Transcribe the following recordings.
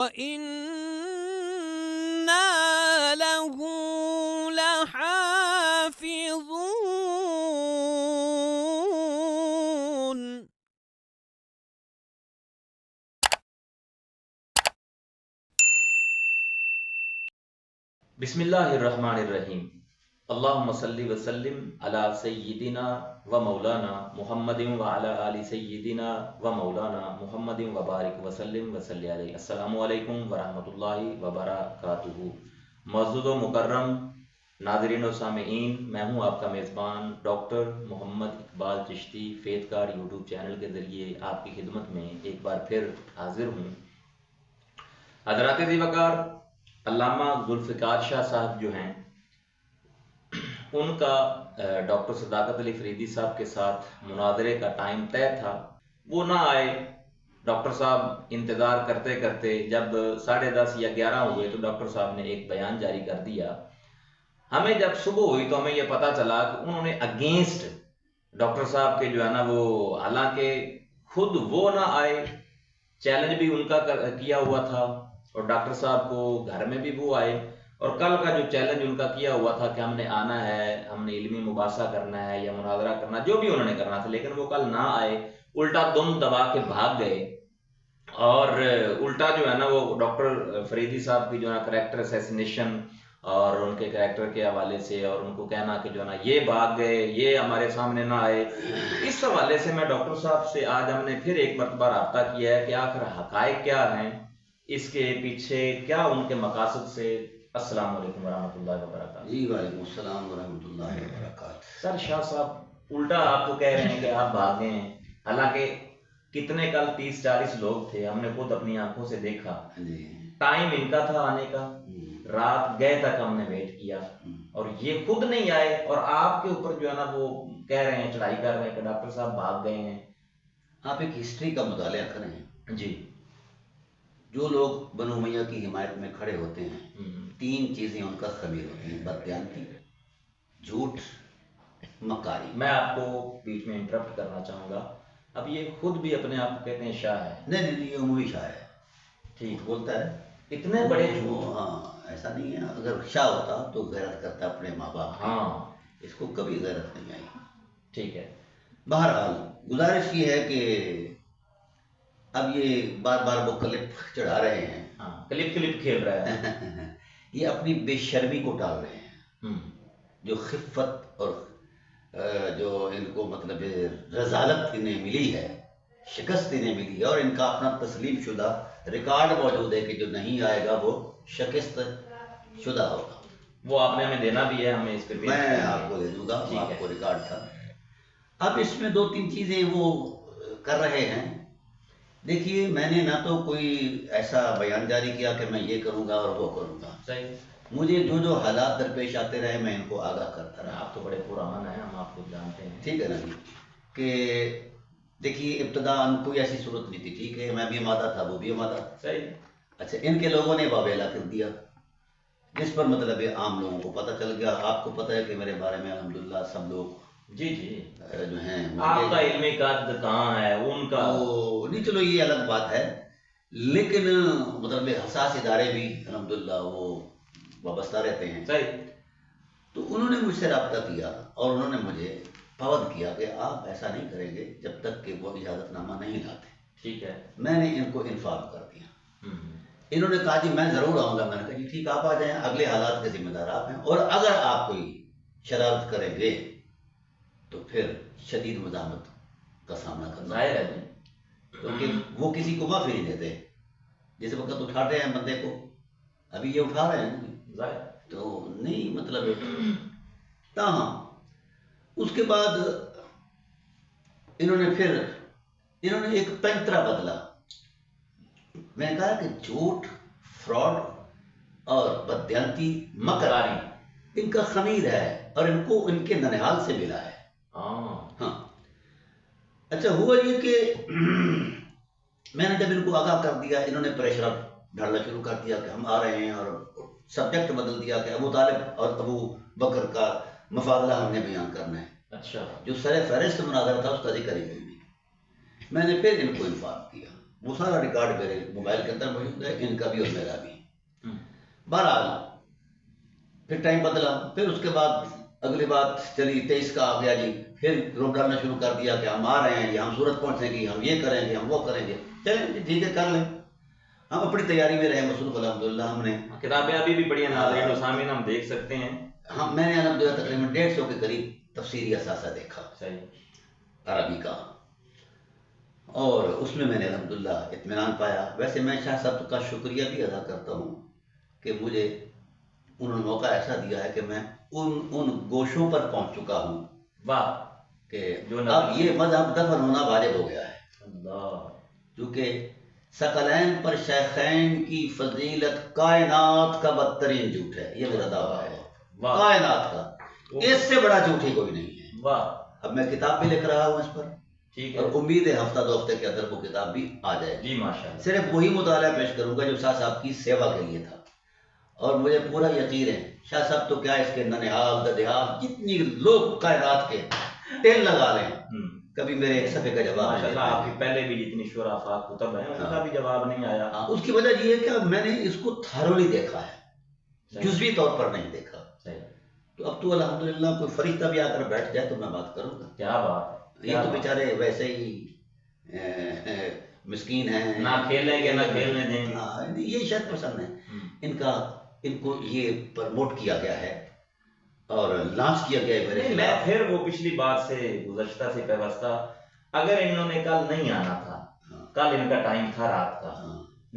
وَإِنَّا لَهُ لَحَافِظُونَ. بسم اللہ الرحمن الرحیم. اللہم صلی وسلم علی سیدنا و مولانا محمد وعلی آل سیدنا و مولانا محمد وبارک وسلم وصلی علیہ. السلام علیکم ورحمۃ اللہ وبرکاتہ. معزز و مکرم ناظرین و سامعین، میں ہوں آپ کا میزبان ڈاکٹر محمد اقبال چشتی. فیض کار یوٹیوب چینل کے ذریعے آپ کی خدمت میں ایک بار پھر حاضر ہوں. حضرات ذی وقار علامہ ذوالفقار شاہ صاحب جو ہیں، ان کا ڈاکٹر صداقت علی فریدی صاحب کے ساتھ مناظرے کا ٹائم طے تھا، وہ نہ آئے. ڈاکٹر صاحب انتظار کرتے کرتے جب 10:30 یا 11 ہوئے تو ڈاکٹر صاحب نے ایک بیان جاری کر دیا. ہمیں جب صبح ہوئی تو ہمیں یہ پتا چلا کہ انہوں نے اگینسٹ ڈاکٹر صاحب کے جو ہے نا وہ، حالانکہ خود وہ نہ آئے، چیلنج بھی ان کا کیا ہوا تھا، اور ڈاکٹر صاحب کو گھر میں بھی وہ آئے، اور کل کا جو چیلنج ان کا کیا ہوا تھا کہ ہم نے آنا ہے، ہم نے علمی مباحثہ کرنا ہے یا مناظرہ کرنا، جو بھی انہوں نے کرنا تھا، لیکن وہ کل نہ آئے، الٹا دم دبا کے بھاگ گئے. اور الٹا جو ہے نا وہ ڈاکٹر فریدی صاحب کی جو ہے نا کریکٹر اسیسینیشن اور ان کے کریکٹر کے حوالے سے، اور ان کو کہنا کہ جو ہے نا یہ بھاگ گئے، یہ ہمارے سامنے نہ آئے. اس حوالے سے میں ڈاکٹر صاحب سے آج ہم نے پھر ایک مرتبہ رابطہ کیا ہے کہ آخر حقائق کیا ہیں، اس کے پیچھے کیا ان کے مقاصد سے. السلام علیکم ورحمۃ اللہ وبرکاتہ. جی وعلیکم السلام ورحمۃ اللہ وبرکاتہ. سر شاہ صاحب الٹا آپ کو کہہ رہے ہیں کہ آپ بھاگ گئے ہیں، حالانکہ کتنے کل 30-40 لوگ تھے، ہم نے خود اپنی آنکھوں سے دیکھا. جی ٹائم ان کا تھا آنے کا، رات گئے تک ہم نے ویٹ کیا، اور یہ خود نہیں آئے، اور آپ کے اوپر جو ہے نا وہ کہہ رہے ہیں، چڑھائی کر رہے ہیں کہ ڈاکٹر صاحب بھاگ گئے ہیں. آپ ایک ہسٹری کا مطالعہ کریں. جی. جو لوگ بنو امیہ کی حمایت میں کھڑے ہوتے ہیں، 3 چیزیں ان کا خمیر ہوتی ہیں: بددیانتی، جھوٹ، مکاری. میں آپ کو بیچ میں انٹرپٹ کرنا چاہوں گا. اب یہ خود بھی اپنے آپ کو کہتے ہیں شاہ ہے. نہیں، یہ عمومی شاہ ہے. ٹھیک بولتا ہے اتنے بڑے جھوٹ. ہاں، ایسا نہیں ہے. اگر شاہ ہوتا تو غیرت کرتا اپنے ماں باپ کی. ہاں، اس کو کبھی غیرت نہیں آئی. ٹھیک ہے. بہرحال گزارش یہ ہے کہ اب یہ بار بار وہ کلپ چڑھا رہے ہیں. ہاں، کلپ کھیل رہا ہے. یہ اپنی بے شرمی کو ٹال رہے ہیں. جو خفت اور جو ان کو مطلب رذالت انہیں ملی ہے، شکست انہیں ملی ہے، اور ان کا اپنا تسلیم شدہ ریکارڈ موجود ہے کہ جو نہیں آئے گا وہ شکست شدہ ہوگا. وہ آپ نے ہمیں دینا بھی ہے، ہمیں اس پہ میں آپ کو دے دوں گا. آپ کو ریکارڈ تھا. اب اس میں 2-3 چیزیں وہ کر رہے ہیں. دیکھیے، میں نے نہ تو کوئی ایسا بیان جاری کیا کہ میں یہ کروں گا اور وہ کروں گا. صحیح. مجھے جو حالات درپیش آتے رہے میں ان کو آگاہ کرتا رہا. آپ تو بڑے پرامن ہیں، ہم آپ کو جانتے ہیں. ٹھیک ہے نا جی. کہ دیکھیے، ابتدا کوئی ایسی صورت نہیں تھی. ٹھیک ہے، میں بھی آمادہ تھا، وہ بھی آمادہ. صحیح. اچھا، ان کے لوگوں نے واویلا کر دیا، جس پر مطلب عام لوگوں کو پتہ چل گیا. آپ کو پتہ ہے کہ میرے بارے میں الحمدللہ سب لوگ جی جو ہیں، آپ کا علمی قد کہاں ہے، ان کا نہیں. چلو یہ الگ بات ہے، لیکن مطلب حساس ادارے بھی الحمدللہ وہ وابستہ رہتے ہیں. صحیح. تو انہوں نے مجھ سے رابطہ کیا اور انہوں نے مجھے پابند کیا کہ آپ ایسا نہیں کریں گے جب تک کہ وہ اجازت نامہ نہیں لاتے. ٹھیک ہے. میں نے ان کو انفارم کر دیا. انہوں نے کہا جی میں ضرور آؤں گا. میں نے کہا جی ٹھیک، آپ آ جائیں، اگلے حالات کے ذمہ دار آپ ہیں، اور اگر آپ کوئی شرارت کریں گے تو پھر شدید مزاحمت کا سامنا کرنا ظاہر ہے جی. کیونکہ وہ کسی کو معافی نہیں دیتے. جس وقت اٹھاتے ہیں بندے کو، ابھی یہ اٹھا رہے ہیں ظاہر تو نہیں مطلب. تاہم اس کے بعد انہوں نے ایک پینترا بدلا. میں نے کہا کہ جھوٹ، فراڈ اور بددیانتی، مکاری ان کا خمیر ہے، اور ان کو ان کے ننہال سے ملا ہے. ہاں. اچھا، ہوا یہ کہ میں نے جب ان کو آگاہ کر دیا، انہوں نے پریشر ڈالنا شروع کر دیا کہ ہم آ رہے ہیں، اور سبجیکٹ بدل دیا کہ ابو طالب اور ابو بکر کا مفاضلہ ہم نے بیان کرنا ہے. اچھا. جو سر فہرست مناظرہ تھا اس کا ذکر ہی نہیں. میں نے پھر ان کو انفارم کیا وہ سارا ریکارڈ میرے موبائل کے اندر موجود ہے، ان کا بھی اور میرا بھی۔ بہرحال پھر ٹائم بدلا، پھر اس کے بعد اگلی بات چلی 23 کا آ گیا جی، پھر روپ ڈالنا شروع کر دیا کہ ہم آ رہے ہیں جی، ہم سورت پہنچیں گے، ہم یہ کریں گے، ہم وہ کریں گے۔ چلیں جی ٹھیک ہے، کر لیں، ہم اپنی تیاری میں رہے مصروف الحمدللہ۔ ہم نے کتابیں ابھی بھی پڑھی ہیں ناظرین و سامعین، ہم دیکھ سکتے ہیں۔ میں نے الحمدللہ تقریباً 150 کے قریب تفسیری اثاثہ دیکھا صحیح عربی کا، اور اس میں نے الحمدللہ اطمینان پایا۔ ویسے میں شاہ صاحب کا شکریہ بھی ادا کرتا ہوں کہ مجھے انہوں نے موقع ایسا دیا ہے کہ میں ان گوشوں پر پہنچ چکا ہوں واہ کہ اب یہ مذہب دفن ہونا واجب ہو گیا ہے۔ اللہ، کیونکہ ثقلین پر شیخین کی فضیلت کائنات کا بدترین جھوٹ ہے، یہ میرا دعویٰ ہے، کائنات کا، اس سے بڑا جھوٹ ہی کوئی نہیں ہے۔ واہ، اب میں کتاب بھی لکھ رہا ہوں اس پر، ٹھیک ہے، اور امید ہے ہفتہ دو ہفتے کے اندر وہ کتاب بھی آ جائے گی۔ جی ماشاءاللہ، صرف وہی مطالعہ پیش کروں گا جو شاہ صاحب کی سیوا کے لیے تھا، اور مجھے پورا یقین ہے شاہ صاحب تو کیا اس کے ننہال ددہال جتنی لوگ کائنات کے تیل لگا لیں کبھی میرے ایک صفحے کا جواب نہیں ماشاءاللہ، آپ کی پہلے بھی جتنی شرافات کتب ہیں ان کا بھی جواب نہیں آیا۔ اس کی وجہ یہ ہے کہ میں نے اس کو تھرولی دیکھا ہے، جزوی طور پر نہیں دیکھا۔ تو اب تو الحمدللہ کوئی فرشتہ بھی آ کر بیٹھ جائے تو میں بات کروں گا۔ کیا بات، یہ تو بیچارے ویسے ہی مسکین ہیں، نہ کھیلیں گے نہ کھیلنے دیں گے۔ ہاں، یہ شاید پسند ہے، ان کو یہ پرموٹ کیا گیا ہے اور لانچ کیا گیا ہے میرے میں خلاف۔ پھر وہ پچھلی بات سے گزشتہ سے پیوستہ، اگر انہوں نے کل نہیں آنا تھا، کل ان کا ٹائم تھا رات کا،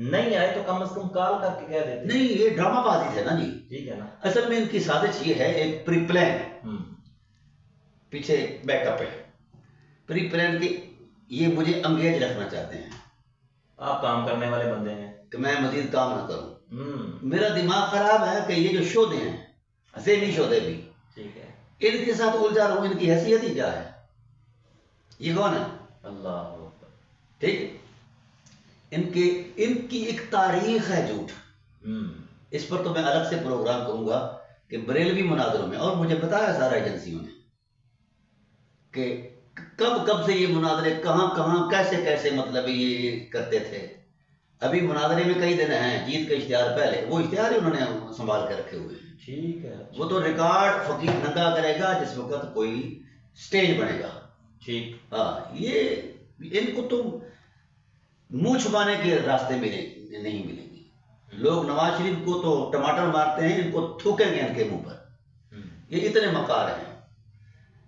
نہیں آئے تو کم از کم کال کر کے کہہ دیتے۔ نہیں، یہ ڈرامہ بازی تھے نا جی، ٹھیک ہے نا، اصل میں ان کی سازش یہ ہے، ایک پری پلان پیچھے بیک اپ ہے، پری پلان کی یہ مجھے انگیج رکھنا چاہتے ہیں، آپ کام کرنے والے بندے ہیں کہ میں مزید کام نہ کروں۔ میرا دماغ خراب ہے کہ یہ جو شودے ہیں، ذہنی شودے بھی، ٹھیک ہے، ان کے ساتھ الجھا رہا ہوں، ان کی حیثیت ہی کیا ہے، یہ کون ہے؟ اللہ اکبر، ٹھیک، ان کی ایک تاریخ ہے جھوٹ، اس پر تو میں الگ سے پروگرام کروں گا کہ بریلوی مناظروں میں، اور مجھے بتایا سارا ایجنسیوں نے کہ کب سے یہ مناظرے کہاں کیسے مطلب یہ کرتے تھے۔ ابھی مناظرے میں کئی دن ہیں، جیت کا اشتہار پہلے، وہ اشتہار ہی انہوں نے سنبھال کے رکھے ہوئے ہیں۔ ٹھیک ہے، وہ تو ریکارڈ فقیر ننگا کرے گا جس وقت کوئی سٹیج بنے گا۔ ٹھیک، ہاں، یہ ان کو تو منہ چھپانے کے راستے میں نہیں ملیں گی۔ لوگ نواز شریف کو تو ٹماٹر مارتے ہیں، ان کو تھوکیں گے ان کے منہ پر، یہ اتنے مکار ہیں۔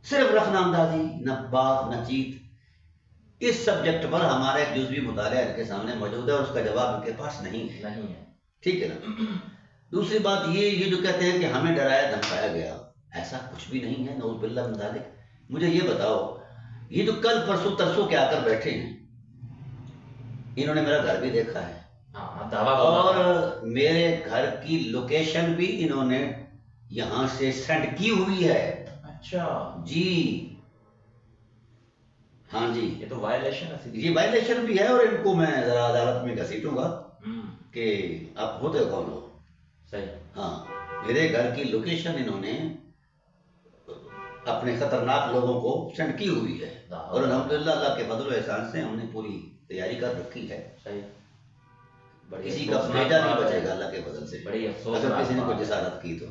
صرف رخنہ اندازی، نہ بات نہ چیت، اس سبجیکٹ پر ہمارا ایک جزوی مطالعہ ان کے سامنے موجود ہے اور اس کا جواب ان کے پاس نہیں ہے۔ ٹھیک ہے نا۔ دوسری بات یہ جو کہتے ہیں کہ ہمیں ڈرایا دھمکایا گیا، ایسا کچھ بھی نہیں ہے، نعوذ باللہ من ذالک۔ مجھے یہ بتاؤ، یہ جو کل پرسوں ترسوں کے آ کر بیٹھے ہیں، انہوں نے میرا گھر بھی دیکھا ہے، اور میرے گھر کی لوکیشن بھی انہوں نے یہاں سے سینڈ کی ہوئی ہے۔ اچھا جی ہاں جی، یہ تو وائلیشن ہے، یہ وائلیشن بھی ہے، اور ان کو میں ذرا عدالت میں گھسیٹوں گا کہ آپ ہوتے کون ہو۔ صحیح، ہاں، میرے گھر کی لوکیشن انہوں نے اپنے خطرناک لوگوں کو سینڈ کی ہوئی ہے، اور الحمدللہ اللہ کے فضل و احسان سے ہم نے پوری تیاری کر رکھی ہے۔ کسی کا بھیجا نہیں بچے گا اللہ کے فضل سے، اگر کسی نے کوئی جسارت کی تو۔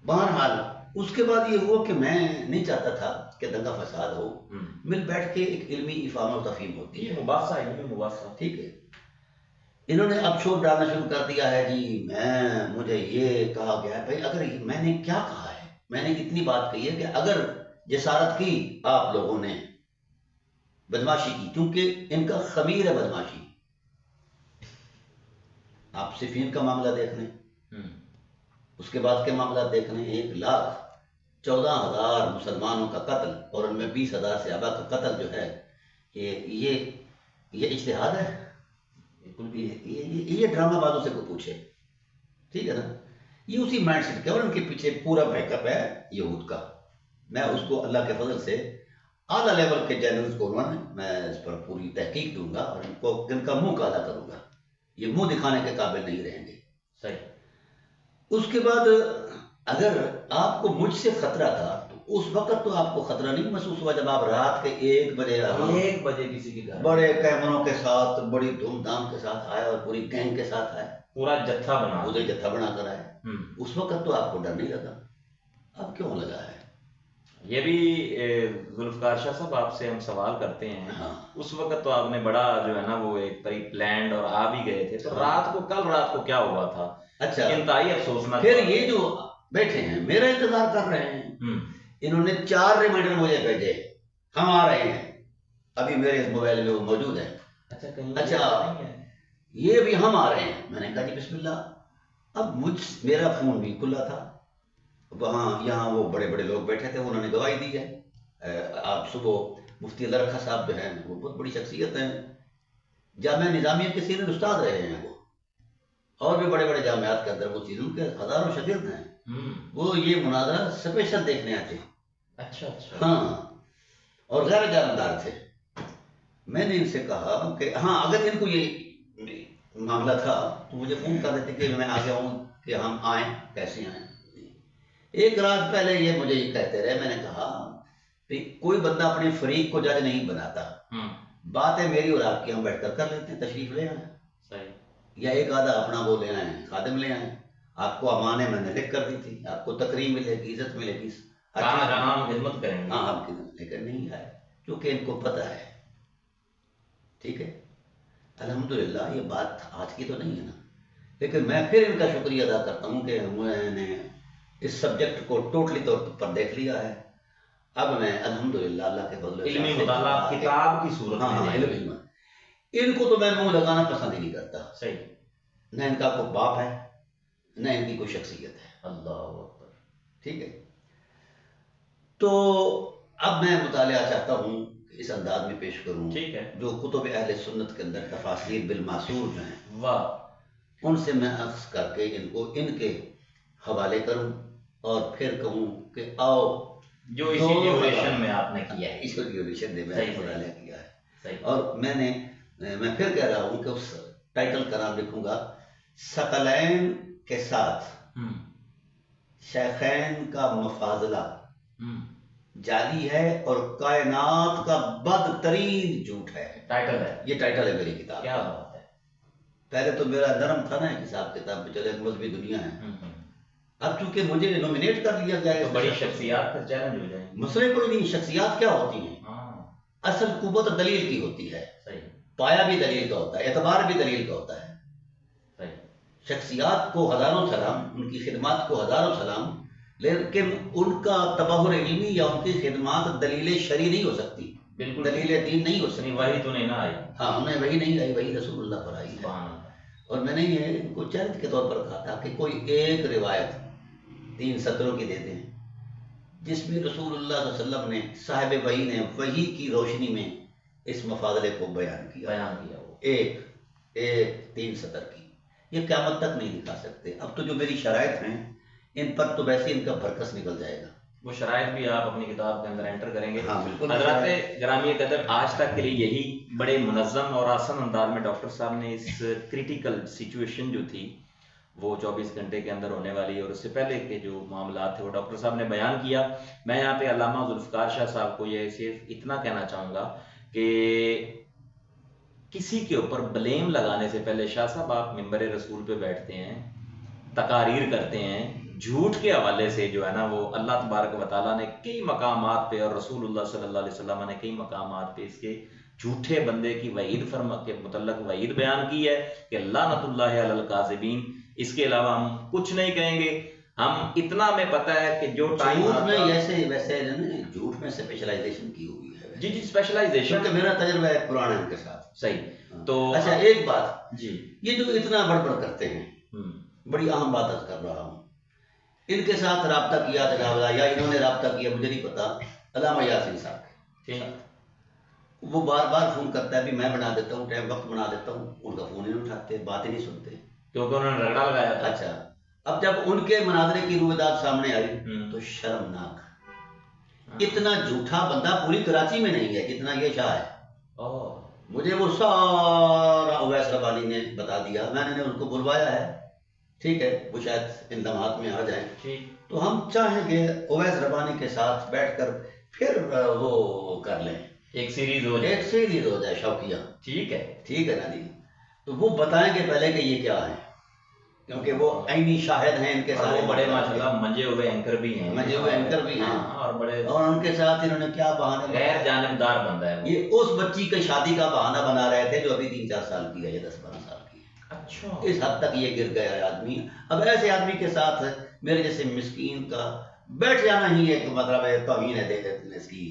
بہرحال اس کے بعد یہ ہوا کہ میں نہیں چاہتا تھا کہ دنگا فساد ہو، مل بیٹھ کے ایک علمی افہام و تفہیم ہوتی ہے، مباحثہ، ٹھیک ہے۔ انہوں نے اب شور ڈالنا شروع کر دیا ہے جی، مجھے یہ کہا گیا ہے۔ بھائی اگر میں نے کیا کہا ہے، میں نے اتنی بات کہی ہے کہ اگر جسارت کی آپ لوگوں نے بدماشی کی، کیونکہ ان کا خمیر ہے بدماشی، آپ صفین کا معاملہ دیکھ لیں، اس کے بعد کے معاملات دیکھ لیں، 1,14,000 مسلمانوں کا قتل، اور ان میں 20,000 صحابہ کا قتل جو ہے، یہ اجتہاد ہے؟ یہ ڈرامہ بازوں سے کوئی پوچھے، ٹھیک ہے نا۔ یہ اسی مائنڈ سیٹ کے، اور ان کے پیچھے پورا بیک اپ ہے یہود کا۔ میں اس کو اللہ کے فضل سے اعلیٰ لیول کے چینلز کو میں اس پر پوری تحقیق دوں گا، اور ان کا منہ کالا کروں گا، یہ منہ دکھانے کے قابل نہیں رہیں گے۔ صحیح۔ اس کے بعد اگر آپ کو مجھ سے خطرہ تھا تو اس وقت تو آپ کو خطرہ نہیں محسوس ہوا جب آپ رات کے 1 بجے 1 بجے کسی کے گھر بڑے کیمروں کے ساتھ بڑی دھوم دھام کے ساتھ آئے اور پوری گینگ کے ساتھ آئے، پورا جتھا بنا پورے جتھا بنا کر آئے؟ اس وقت تو آپ کو ڈر نہیں لگا، اب کیوں لگا ہے؟ یہ بھی ذوالفقار شاہ صاحب آپ سے ہم سوال کرتے ہیں، ہاں اس وقت تو آپ نے بڑا جو ہے نا وہ ایک پری پلانڈ اور آ بھی گئے تھے، تو رات کو کل رات کو کیا ہوا تھا؟ اچھا، انتہائی افسوسناک۔ پھر یہ جو بیٹھے ہیں میرا انتظار کر رہے ہیں، انہوں نے 4 ریمائنڈر مجھے بھیجے، ہم آ رہے ہیں، ابھی میرے اس موبائل میں وہ موجود ہے۔ اچھا کہیں اچھا یہ بھی ہم آ رہے ہیں، میں نے کہا جی بسم اللہ۔ اب میرا فون بھی کھلا تھا، وہاں یہاں وہ بڑے بڑے لوگ بیٹھے تھے، انہوں نے گواہی دی ہے۔ آپ صبح مفتی اللہ رکھا صاحب جو ہیں وہ بہت بڑی شخصیت ہیں، جامعہ نظامیہ کے سینئر استاد رہے ہیں وہ، اور بھی بڑے بڑے جامعات کے اندر وہ چیزوں کے ہزاروں شاگرد ہیں، وہ یہ مناظرہ اسپیشل دیکھنے آتے۔ اچھا اچھا، ہاں، اور غیر جانبدار تھے۔ میں نے ان سے کہا کہ ہاں اگر ان کو یہ معاملہ تھا تو مجھے فون کر دیتے کہ میں آ گیا ہوں کہ ہم آئیں، کیسے آئیں۔ 1 رات پہلے یہ مجھے یہ کہتے رہے، میں نے کہا کہ کوئی بندہ اپنے فریق کو جج نہیں بناتا، بات ہے میری اور آپ کی، ہم بیٹھ کر لیتے ہیں، تشریف لے آئیں، یا ایک آدھا اپنا وہ لے آئیں، خادم لے آئیں۔ آپ کو امانے میں نے لکھ کر دی تھی، آپ کو تقریم ملے گی، عزت ملے گی، ہم خدمت کریں گے۔ ہاں ہم لیکن نہیں آئے، کیونکہ ان کو پتہ ہے۔ ٹھیک ہے، الحمدللہ یہ بات آج کی تو نہیں ہے نا، لیکن میں پھر ان کا شکریہ ادا کرتا ہوں کہ میں نے اس سبجیکٹ کو ٹوٹلی طور پر دیکھ لیا ہے۔ اب میں الحمدللہ اللہ کے فضل و علمی احسان سے مطالعہ کتاب کی صورت میں علم، ان کو تو میں منہ لگانا پسند ہی نہیں کرتا۔ صحیح، نہ ان کا کوئی باپ ہے، نہ ان کی کوئی شخصیت ہے۔ اللہ اکبر۔ ٹھیک ہے، تو اب میں مطالعہ چاہتا ہوں کہ اس انداز میں پیش کروں، ٹھیک ہے، جو کتب اہل سنت کے اندر تفاسیر بالمعصور جو ہیں، واہ، ان سے میں اخذ کر کے ان کو ان کے حوالے کروں اور پھر کہوں کہ آؤ جو اسی ڈیوریشن میں آپ نے کیا ہے، اس ڈیوریشن میں میں مطالعہ کیا ہے۔ صحیح، اور میں پھر کہہ رہا ہوں کہ اس ٹائٹل کا نام لکھوں گا ثقلین کے ساتھ شیخین کا مفاضلہ جعلی ہے اور کائنات کا بدترین جھوٹ ہے۔ ٹائٹل ہے، یہ ٹائٹل ہے میری کتاب کیا کا۔ بات ہے۔ پہلے تو میرا نرم تھا نا حساب کتاب میں، چلے مذہبی دنیا ہے، اب چونکہ مجھے نومینیٹ کر لیا گیا ہے تو بڑی شخصیات پر چیلنج ہو جائیں گے۔ مسئلے کوئی نہیں، شخصیات کیا ہوتی ہیں؟ اصل قوت دلیل کی ہوتی ہے، پایا بھی دلیل کا ہوتا ہے، اعتبار بھی دلیل کا ہوتا ہے۔ شخصیات کو ہزاروں سلام، ان کی خدمات کو ہزاروں سلام، لیکن ان کا تبحر علمی یا ان کی خدمات دلیل شرعی نہیں ہو سکتی، دلیل دین نہیں ہو سکتی۔ وہی تو نہیں نہ آئی، ہاں انہیں وہی نہیں آئی، وہی رسول اللہ پر آئی ہے۔ اور میں نے یہ ان کو چیلنج کے طور پر کہا تھا کہ کوئی ایک روایت 3 سطروں کی دے دیں جس میں رسول اللہ صلی اللہ علیہ وسلم نے، صاحب وحی نے وحی کی روشنی میں اس مفاضلے کو بیان کیا وہ ایک 3 سطر کی۔ یہ قیامت تک نہیں دکھا سکتے۔ اب تو جو میری شرائط ہیں ان پر تو ویسے ان کا برکس نکل جائے گا، وہ شرائط بھی آپ اپنی کتاب کے اندر انٹر کریں گے۔ ہاں بالکل۔ حضرات گرامی قدر، آج تک کے لیے یہی بڑے منظم اور آسان انداز میں ڈاکٹر صاحب نے اس کریٹیکل سچویشن جو تھی وہ 24 گھنٹے کے اندر ہونے والی اور اس سے پہلے کے جو معاملات تھے وہ ڈاکٹر صاحب نے بیان کیا۔ میں یہاں پہ علامہ ذوالفقار شاہ صاحب کو یہ صرف اتنا کہنا چاہوں گا کہ کسی کے اوپر بلیم لگانے سے پہلے، شاہ صاحب آپ منبر رسول پہ بیٹھتے ہیں، تقاریر کرتے ہیں، جھوٹ کے حوالے سے جو ہے نا وہ اللہ تبارک و تعالیٰ نے کئی مقامات پہ اور رسول اللہ صلی اللہ علیہ وسلم نے کئی مقامات پہ اس کے جھوٹے بندے کی وعید فرما کے متعلق وعید بیان کی ہے کہ لعنت اللہ علی الکاذبین۔ اس کے علاوہ ہم کچھ نہیں کہیں گے۔ ہم اتنا ہمیں پتہ ہے کہ جو ٹائم جھوٹ میں ویسے جھوٹ میں اسپیشلائزیشن کی ہوئی ہے۔ جی اسپیشلائزیشن کیونکہ میرا تجربہ ہے پرانا ان کے ساتھ۔ صحیح۔ تو اچھا ایک بات، جی یہ جو اتنا بڑبڑ کرتے ہیں، بڑی اہم بات عرض کر رہا ہوں، ان کے ساتھ رابطہ کیا جناب یا انہوں نے رابطہ کیا مجھے نہیں پتا، علامہ یاسین صاحب کے، وہ بار بار فون کرتا ہے، بھی میں بنا دیتا ہوں ٹائم، وقت بنا دیتا ہوں، ان کا فون ہی نہیں اٹھاتے، بات ہی نہیں سنتے، کیونکہ انہوں نے رگڑا لگایا تھا۔ اچھا اب جب ان کے مناظرے کی رویداد سامنے آئی تو شرمناک، اتنا جھوٹا بندہ پوری کراچی میں نہیں ہے جتنا یہ شاہ ہے۔ مجھے وہ سارا اویس ربانی نے بتا دیا، میں نے ان کو بلوایا ہے، ٹھیک ہے، وہ شاید ان لمحات میں آ جائیں، ٹھیک، تو ہم چاہیں گے اویس ربانی کے ساتھ بیٹھ کر پھر وہ کر لیں، ایک سیریز ہو جائے، ایک سیریز ہو جائے شوقیہ، ٹھیک ہے، ٹھیک ہے نا جی؟ تو وہ بتائیں گے پہلے کہ یہ کیا ہے، کیونکہ وہ عینی شاہد ہیں ان کے اور سارے وہ بڑے معاملات کے، ماشاءاللہ منجے ہوئے اینکر بھی ہیں، منجے ہوئے اینکر بھی ہیں، ہاں، اور بڑے اور ان کے ساتھ انہوں نے کیا بہانے غیر جانبدار بندہ ہے وہ۔ یہ اس بچی کے شادی کا بہانہ بنا رہے تھے جو ابھی 3-4 سال کی ہے یا 10-12 سال کی ہے، اچھا، اس حد تک یہ گر گیا آدمی۔ اب ایسے آدمی کے ساتھ میرے جیسے مسکین کا بیٹھ جانا ہی ایک مطلب ہے توہین ہے اس کی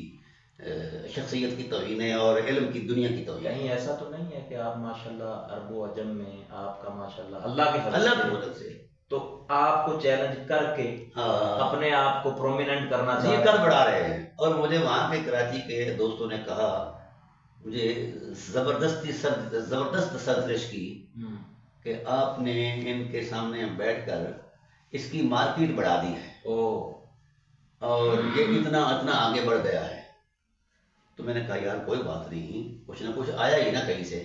شخصیت کی توہین ہے اور علم کی دنیا کی توہین ہے۔ کہیں ایسا تو نہیں ہے کہ آپ ماشاءاللہ عرب و عجم میں آپ کا ماشاءاللہ اللہ کی فضل اللہ سے، کی مدد سے تو آپ کو چیلنج کر کے اپنے آپ کو پرومیننٹ کرنا یہ چاہتے کر بڑھا رہے ہیں، اور مجھے وہاں کے کراچی کے دوستوں نے کہا، مجھے زبردست سرزنش کی کہ آپ نے ان کے سامنے بیٹھ کر اس کی مارکیٹ بڑھا دی ہے، اور یہ اتنا آگے بڑھ گیا ہے۔ تو میں نے کہا یار کوئی بات نہیں، کچھ نہ کچھ آیا ہی نا کہیں سے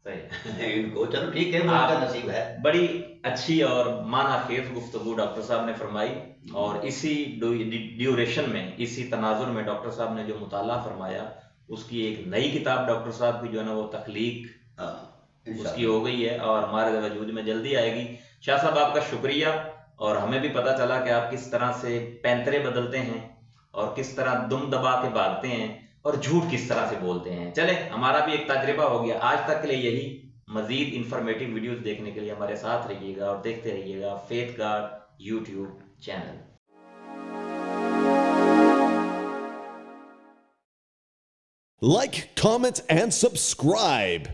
ان کو، چلو ٹھیک ہے، وہ ان کا نصیب ہے۔ بڑی اچھی اور معنی خیز گفتگو ڈاکٹر صاحب نے فرمائی، اور اسی ڈیوریشن میں، اسی تناظر میں ڈاکٹر صاحب نے جو مطالعہ فرمایا، اس کی ایک نئی کتاب ڈاکٹر صاحب کی جو ہے نا وہ تخلیق اس کی ہو گئی ہے، اور ہمارے وجود میں جلدی آئے گی۔ شاہ صاحب آپ کا شکریہ، اور ہمیں بھی پتہ چلا کہ آپ کس طرح سے پینترے بدلتے ہیں، اور کس طرح دم دبا کے بھاگتے ہیں، اور جھوٹ کس طرح سے بولتے ہیں۔ چلے ہمارا بھی ایک تجربہ ہو گیا آج تک کے لیے یہی۔ مزید انفارمیٹیو ویڈیوز دیکھنے کے لیے ہمارے ساتھ رہیے گا اور دیکھتے رہیے گا faith guard YouTube channel. Like, comment, and subscribe.